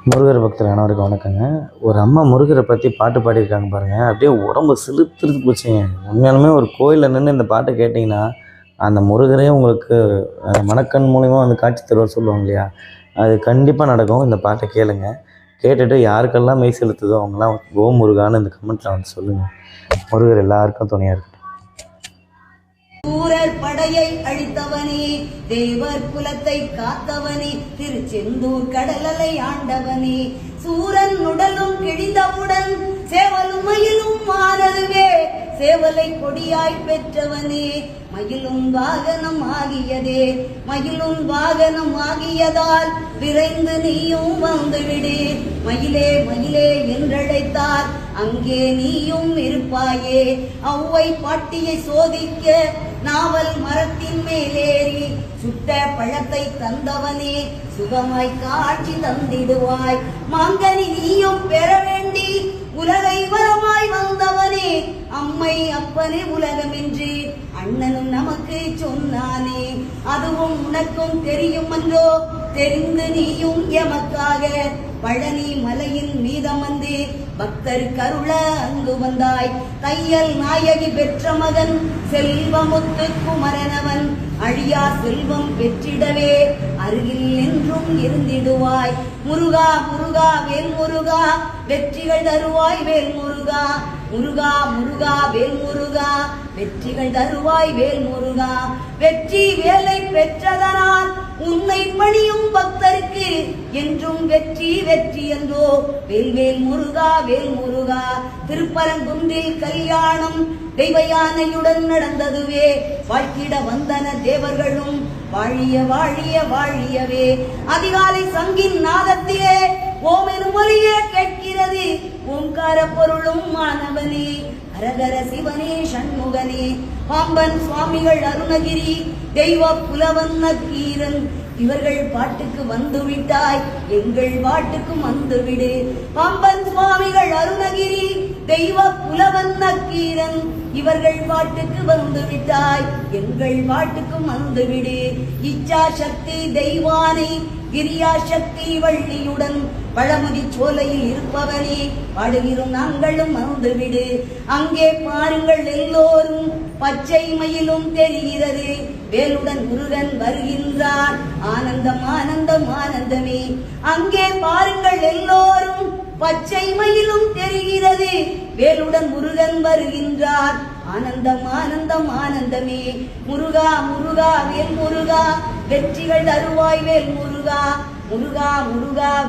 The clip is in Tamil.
முருகர் பக்தர் அனைவருக்கும் வணக்கங்க. ஒரு அம்மா முருகரை பற்றி பாட்டு பாடியிருக்காங்க பாருங்கள். அப்படியே உடம்பு சிலுத்துறது போச்சுங்க. உண்மையாலுமே ஒரு கோயிலில் நின்று இந்த பாட்டை கேட்டிங்கன்னா அந்த முருகரே உங்களுக்கு மனக்கண் மூலிமா வந்து காட்சி தருவார் சொல்லுவாங்க இல்லையா, அது கண்டிப்பாக நடக்கும். இந்த பாட்டை கேளுங்க. கேட்டுட்டு யாருக்கெல்லாம் மெய் செலுத்துதோ அவங்களாம் ஓ முருகான்னு இந்த கமெண்ட்டில் வந்து சொல்லுங்கள். முருகர் எல்லாருக்கும் துணையாக இருக்கட்டும். சூரர் படையை அழித்தவனே, தேவர் குலத்தை காத்தவனே, திருச்செந்தூர் கடலலை ஆண்டவனே, சூரன் உடலும் கிழிந்தவுடன் சேவலும் மயிலும் மாறவே, சேவலை கொடியாய் பெற்றவனே, மயிலும் வாகனம் ஆகியதே, மயிலும் வாகனம் ஆகியதால் விரைந்து நீயும் வந்துவிடு, மயிலே மயிலே என்றழைத்தார் அங்கே நீயும் இருப்பாயே, ஔவை பாட்டியை சோதிக்க நாவல் மரத்தின் மேலேறி சுட்ட பழத்தை தந்தவனே, சுகமாய் காட்சி தந்திடுவாய், மாங்கனி நீயும் பெற வேண்டி உலகை வரமாய் வந்தவனே, அம்மை அப்பனே உலகமென்று அண்ணனும் நமக்கு சொன்னானே, அதுவும் உனக்கும் தெரியும் என்றோ, தெரிந்து நீயும் எமக்காக பழனி மலையின் மீதமந்து பக்தர் கருள அங்கு வந்தாய், தையல் நாயகி பெற்ற மகன் செல்வமுத்து குமரனவன் அழியா செல்வம் பெற்றிடவே அருகில் என்றும் இருந்திடுவாய், முருகா முருகா வேல் முருகா வெற்றிகள் தருவாய் வேல் முருகா, முருகா முருகா வேல் முருகா வெற்றிகள் தருவாய் வேல் முருகா, வெற்றி வேலை பெற்றதனால் உன்னை பணியும் பக்தருக்கு என்றும் வெற்றி வெற்றி என்றோ, வேல்வேல் முருகா வேல் முருகா. திருப்பரங்குன்றில் கல்யாணம் தெய்வ யானையுடன் நடந்ததுவே, வாழ்த்திட வந்தன தேவர்களும் வாழிய வாழிய வாழியவே, அதிகாலை சங்கின் நாதத்திலே ஓமெனும் மொழியே கேட்கிறது, ஓங்கார பொருளும் மாணவனே, ஹரஹர சிவனே சண்முகனே, பாம்பன் சுவாமிகள் அருணகிரி தெய்வ புலவன் நக்கீரன், இவர்கள் பாட்டுக்கு வந்து விட்டாய் எங்கள் பாட்டுக்கும் வந்துவிடு, பாம்பன் சுவாமிகள் அருணகிரி தெய்வ புலவன் நக்கீரன், இவர்கள் பாட்டுக்கு வந்து விட்டாய் எங்கள் பாட்டுக்கும் வந்துவிடு, இச்சா சக்தி தெய்வானை கிரியா சக்தி வள்ளியுடன் பழமுதி சோலையில் இருப்பவனே, பாடுகிறோம் நாங்களும் வந்துவிடு, அங்கே பாருங்கள் எல்லோரும் பச்சை மயிலும் தெரிகிறது, வேலுடன் முருகன் வருகின்றார் ஆனந்தம் ஆனந்தம் ஆனந்தமே, அங்கே பாருங்கள் எல்லோரும் பச்சை மயிலும் தெரிகிறது, வேலுடன் முருகன் வருகின்றார் ஆனந்தம் ஆனந்தம் ஆனந்தமே, முருகா முருகா வேல் முருகா வெற்றிகள் தருவாய் வேல் முருகா, முருகா முருகா